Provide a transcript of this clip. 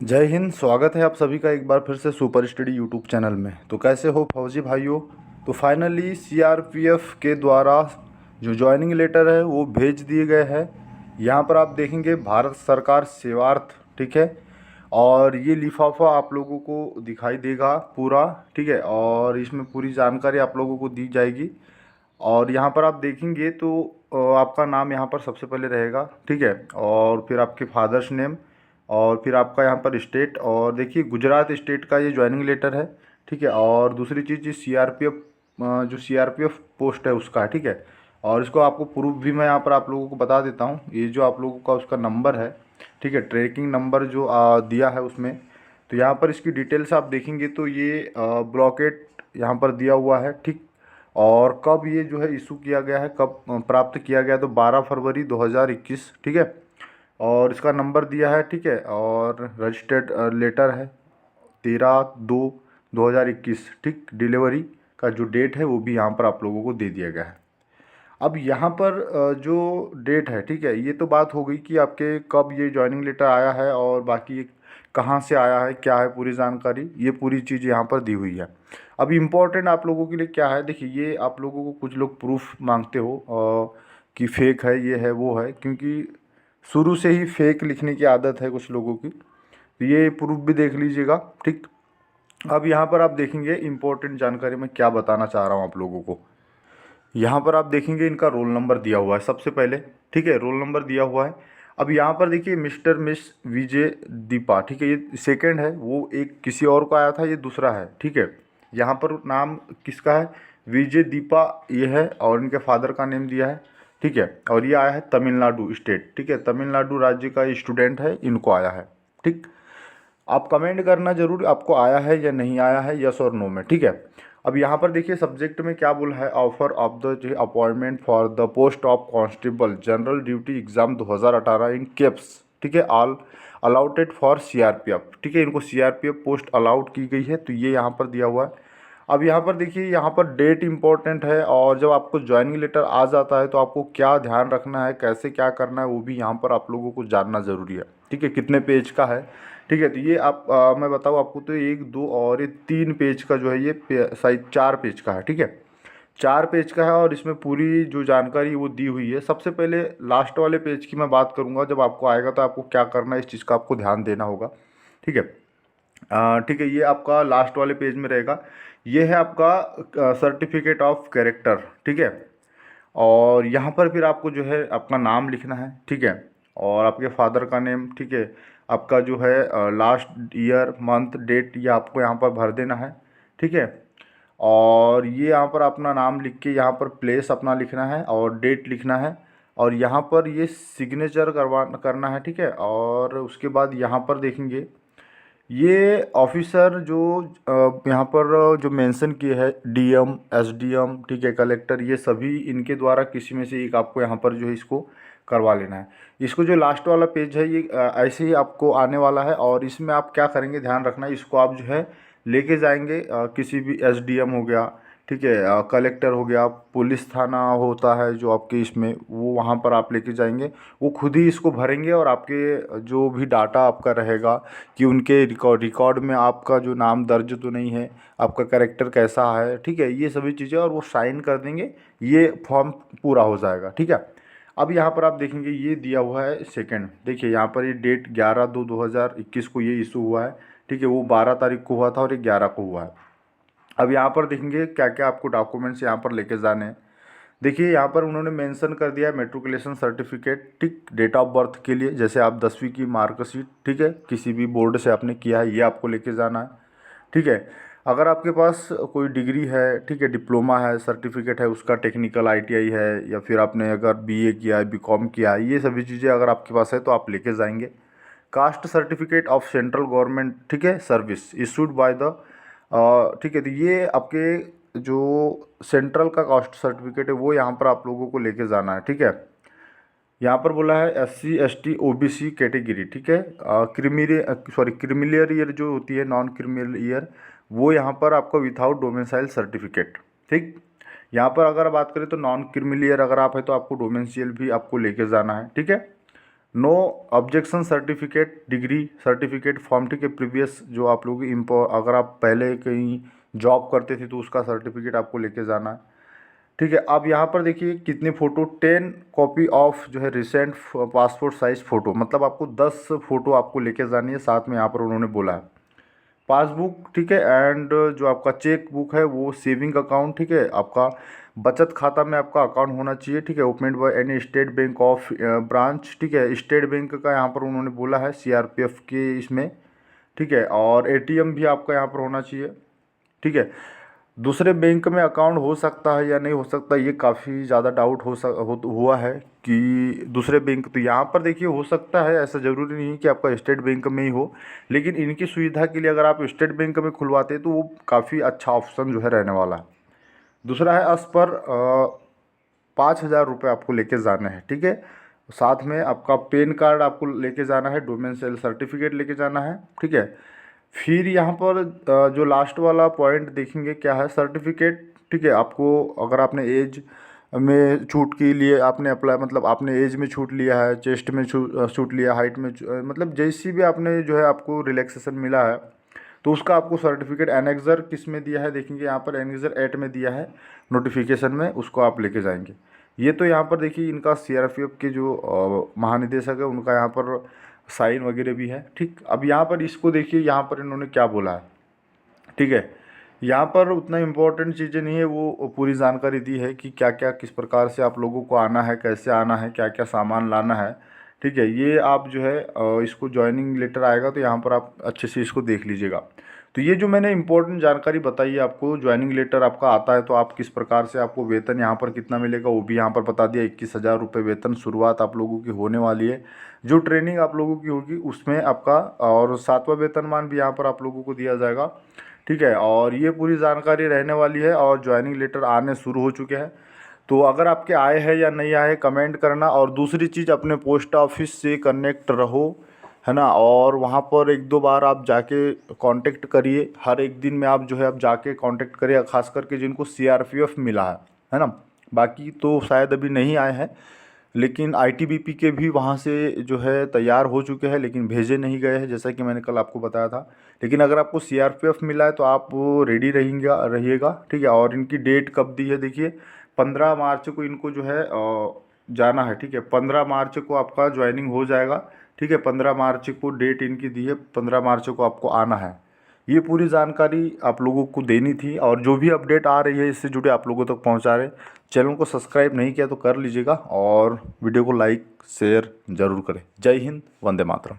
जय हिंद। स्वागत है आप सभी का एक बार फिर से सुपर स्टडी यूट्यूब चैनल में। तो कैसे हो फौजी भाइयों। तो फाइनली सीआरपीएफ के द्वारा जो ज्वाइनिंग लेटर है वो भेज दिए गए हैं। यहाँ पर आप देखेंगे भारत सरकार सेवार्थ, ठीक है। और ये लिफाफा आप लोगों को दिखाई देगा पूरा, ठीक है। और इसमें पूरी जानकारी आप लोगों को दी जाएगी। और यहाँ पर आप देखेंगे तो आपका नाम यहाँ पर सबसे पहले रहेगा, ठीक है। और फिर आपके फादर्स नेम, और फिर आपका यहाँ पर स्टेट, और देखिए गुजरात स्टेट का ये ज्वाइनिंग लेटर है, ठीक है। और दूसरी चीज़ ये सीआरपीएफ, जो सीआरपीएफ पोस्ट है उसका है, ठीक है। और इसको आपको प्रूफ भी मैं यहाँ पर आप लोगों को बता देता हूँ। ये जो आप लोगों का उसका नंबर है, ठीक है, ट्रैकिंग नंबर जो दिया है उसमें। तो यहाँ पर इसकी डिटेल्स आप देखेंगे तो ये ब्लॉकेट यहाँ पर दिया हुआ है, ठीक। और कब ये जो है इशू किया गया है, कब प्राप्त किया गया, तो 12 फरवरी 2021, ठीक है। और इसका नंबर दिया है, ठीक है। और रजिस्टर्ड लेटर है 13/2/2021, ठीक। डिलीवरी का जो डेट है वो भी यहाँ पर आप लोगों को दे दिया गया है। अब यहाँ पर जो डेट है, ठीक है, ये तो बात हो गई कि आपके कब ये जॉइनिंग लेटर आया है और बाकी ये कहाँ से आया है, क्या है पूरी जानकारी, ये पूरी चीज़ यहाँ पर दी हुई है। अब इम्पोर्टेंट आप लोगों के लिए क्या है, देखिए ये आप लोगों को कुछ लोग प्रूफ मांगते हो कि फेक है, ये है वो है, क्योंकि शुरू से ही फेक लिखने की आदत है कुछ लोगों की। तो ये प्रूफ भी देख लीजिएगा, ठीक। अब यहाँ पर आप देखेंगे इम्पोर्टेंट जानकारी मैं क्या बताना चाह रहा हूँ आप लोगों को। यहाँ पर आप देखेंगे इनका रोल नंबर दिया हुआ है सबसे पहले, ठीक है, रोल नंबर दिया हुआ है। अब यहाँ पर देखिए मिस्टर मिस विजय दीपा, ठीक है, ये सेकंड है, वो एक किसी और को आया था, ये दूसरा है, ठीक है। यहाँ पर नाम किसका है, विजय दीपा ये है, और इनके फादर का नेम दिया है, ठीक है। और ये आया है तमिलनाडु स्टेट, ठीक है, तमिलनाडु राज्य का स्टूडेंट है, इनको आया है, ठीक। आप कमेंट करना जरूर आपको आया है या नहीं आया है, यस और नो में, ठीक है। अब यहाँ पर देखिए सब्जेक्ट में क्या बोला है, offer of the appointment for the post of constable general duty exam 2018 in keeps, ठीक है, ऑल अलाउटेड फॉर सीआरपीएफ, ठीक है। इनको सीआरपीएफ पोस्ट अलाउड की गई है, तो ये यहाँ पर दिया हुआ है। अब यहाँ पर देखिए यहाँ पर डेट इंपॉर्टेंट है, और जब आपको ज्वाइनिंग लेटर आ जाता है तो आपको क्या ध्यान रखना है, कैसे क्या करना है, वो भी यहाँ पर आप लोगों को जानना ज़रूरी है, ठीक है। कितने पेज का है, ठीक है। तो ये आप मैं बताऊँ आपको, तो एक दो और ये 3 पेज का जो है, ये साइज 4 पेज का है, ठीक है, 4 पेज का है। और इसमें पूरी जो जानकारी वो दी हुई है। सबसे पहले लास्ट वाले पेज की मैं बात करूँगा, जब आपको आएगा तो आपको क्या करना है, इस चीज़ का आपको ध्यान देना होगा, ठीक है। ठीक है, ये आपका लास्ट वाले पेज में रहेगा। ये है आपका सर्टिफिकेट ऑफ कैरेक्टर, ठीक है। और यहाँ पर फिर आपको जो है अपना नाम लिखना है, ठीक है। और आपके फादर का नेम, ठीक है। आपका जो है लास्ट ईयर मंथ डेट ये आपको यहाँ पर भर देना है, ठीक है। और ये यहाँ पर अपना नाम लिख के यहाँ पर प्लेस अपना लिखना है और डेट लिखना है। और यहाँ पर ये सिग्नेचर करना है, ठीक है। और उसके बाद यहाँ पर देखेंगे ये ऑफिसर जो यहाँ पर जो मेंशन किए हैं, डीएम, एसडीएम, ठीक है, कलेक्टर, ये सभी इनके द्वारा किसी में से एक आपको यहाँ पर जो है इसको करवा लेना है। इसको जो लास्ट वाला पेज है ये ऐसे ही आपको आने वाला है। और इसमें आप क्या करेंगे, ध्यान रखना है, इसको आप जो है लेके जाएंगे किसी भी एसडीएम हो गया, ठीक है, कलेक्टर हो गया, पुलिस थाना होता है जो आपके इसमें, वो वहाँ पर आप लेके जाएंगे। वो खुद ही इसको भरेंगे, और आपके जो भी डाटा आपका रहेगा कि उनके रिकॉर्ड में आपका जो नाम दर्ज तो नहीं है, आपका कैरेक्टर कैसा है, ठीक है, ये सभी चीज़ें, और वो साइन कर देंगे, ये फॉर्म पूरा हो जाएगा, ठीक है। अब यहाँ पर आप देखेंगे ये दिया हुआ है सेकंड, देखिए यहाँ पर ये डेट 11/2/2021 को ये इशू हुआ है, ठीक है। वो 12 तारीख को हुआ था और ये 11 को हुआ है। अब यहाँ पर देखेंगे क्या क्या आपको डॉक्यूमेंट्स यहाँ पर लेके जाने हैं। देखिए यहाँ पर उन्होंने मेंशन कर दिया है मेट्रिकुलेशन सर्टिफिकेट, ठीक, डेट ऑफ बर्थ के लिए, जैसे आप 10वीं की मार्कशीट, ठीक है, किसी भी बोर्ड से आपने किया है, ये आपको लेके जाना है, ठीक है। अगर आपके पास कोई डिग्री है, ठीक है, डिप्लोमा है, सर्टिफिकेट है उसका, टेक्निकल आईटीआई है, या फिर आपने अगर बीए किया है, बीकॉम किया है, ये सभी चीज़ें अगर आपके पास है तो आप लेके जाएंगे। Caste certificate of central government, ठीक है, सर्विस इशूड बाय द, ठीक है। तो ये आपके जो सेंट्रल का कास्ट सर्टिफिकेट है वो यहाँ पर आप लोगों को लेके जाना है, ठीक है। यहाँ पर बोला है SC ST OBC कैटेगरी, ठीक है। क्रिमिलियर ईयर जो होती है, नॉन क्रिमिनल ईयर, वो यहाँ पर आपको विथआउट डोमेसाइल सर्टिफिकेट, ठीक। यहाँ पर अगर बात करें तो नॉन क्रिमिलियर अगर आप है तो आपको डोमेंशियल भी आपको लेके जाना है, ठीक है। No objection certificate, degree certificate form, ठीक है, प्रीवियस जो आप लोग अगर आप पहले कहीं जॉब करते थे तो उसका सर्टिफिकेट आपको लेके जाना है, ठीक है। अब यहाँ पर देखिए कितनी फ़ोटो, 10 कॉपी ऑफ जो है रिसेंट पासपोर्ट साइज़ फ़ोटो, मतलब आपको 10 फ़ोटो आपको लेके जानी है, साथ में यहाँ पर उन्होंने बोला है पासबुक, ठीक है, एंड जो आपका चेक बुक है वो सेविंग अकाउंट, ठीक है, आपका बचत खाता में आपका अकाउंट होना चाहिए, ठीक है, opened by any state bank of branch, ठीक है, स्टेट बैंक का यहाँ पर उन्होंने बोला है सीआरपीएफ के इसमें, ठीक है, और एटीएम भी आपका यहाँ पर होना चाहिए, ठीक है। दूसरे बैंक में अकाउंट हो सकता है या नहीं हो सकता, ये काफ़ी ज़्यादा डाउट हुआ है कि दूसरे बैंक, तो यहाँ पर देखिए हो सकता है, ऐसा ज़रूरी नहीं है कि आपका स्टेट बैंक में ही हो, लेकिन इनकी सुविधा के लिए अगर आप स्टेट बैंक में खुलवाते हैं तो वो काफ़ी अच्छा ऑप्शन जो है रहने वाला है। दूसरा है अस पर 5,000 रुपये आपको लेके जाना है, ठीक है, साथ में आपका पैन कार्ड आपको लेके जाना है, डोमेसाइल सर्टिफिकेट लेके जाना है, ठीक है। फिर यहाँ पर जो लास्ट वाला पॉइंट देखेंगे क्या है, सर्टिफिकेट, ठीक है, आपको अगर आपने एज में छूट के लिए आपने अप्लाई, मतलब आपने एज में छूट लिया है, चेस्ट में छूट लिया, हाइट में मतलब जैसी भी आपने जो है आपको रिलैक्सेशन मिला है तो उसका आपको सर्टिफिकेट एनेक्सर किस में दिया है, देखेंगे यहाँ पर एनेक्सर 8 में दिया है नोटिफिकेशन में, उसको आप लेके जाएंगे। ये तो यहाँ पर देखिए इनका सीआरपीएफ के जो महानिदेशक है उनका यहाँ पर साइन वगैरह भी है, ठीक। अब यहाँ पर इसको देखिए, यहाँ पर इन्होंने क्या बोला है, ठीक है, यहाँ पर उतना इम्पोर्टेंट चीज़ें नहीं है, वो पूरी जानकारी दी है कि क्या क्या किस प्रकार से आप लोगों को आना है, कैसे आना है, क्या क्या सामान लाना है, ठीक है। ये आप जो है इसको ज्वाइनिंग लेटर आएगा तो यहाँ पर आप अच्छे से इसको देख लीजिएगा। तो ये जो मैंने इंपॉर्टेंट जानकारी बताई है आपको, ज्वाइनिंग लेटर आपका आता है तो आप किस प्रकार से, आपको वेतन यहाँ पर कितना मिलेगा वो भी यहाँ पर बता दिया, 21,000 रुपये वेतन शुरुआत आप लोगों की होने वाली है। जो ट्रेनिंग आप लोगों की होगी उसमें आपका, और 7वां वेतनमान भी यहाँ पर आप लोगों को दिया जाएगा, ठीक है। और ये पूरी जानकारी रहने वाली है, और ज्वाइनिंग लेटर आने शुरू हो चुके हैं। तो अगर आपके आए हैं या नहीं आए कमेंट करना, और दूसरी चीज़ अपने पोस्ट ऑफिस से कनेक्ट रहो, है ना, और वहाँ पर 1-2 बार आप जाके कांटेक्ट करिए, हर एक दिन में आप जो है आप जाके कांटेक्ट करिए, खास करके जिनको सीआरपीएफ मिला है ना, बाकी तो शायद अभी नहीं आए हैं, लेकिन आईटीबीपी के भी वहाँ से जो है तैयार हो चुके हैं, लेकिन भेजे नहीं गए हैं, जैसा कि मैंने कल आपको बताया था। लेकिन अगर आपको सीआरपीएफ मिला है तो आप रेडी रहिएगा, ठीक है। और इनकी डेट कब दी है देखिए, 15 मार्च को इनको जो है जाना है, ठीक है, 15 मार्च को आपका ज्वाइनिंग हो जाएगा, ठीक है, 15 मार्च को डेट इनकी दी है, 15 मार्च को आपको आना है। ये पूरी जानकारी आप लोगों को देनी थी, और जो भी अपडेट आ रही है इससे जुड़े आप लोगों तक पहुंचा रहे। चैनल को सब्सक्राइब नहीं किया तो कर लीजिएगा, और वीडियो को लाइक शेयर ज़रूर करें। जय हिंद, वंदे मातरम।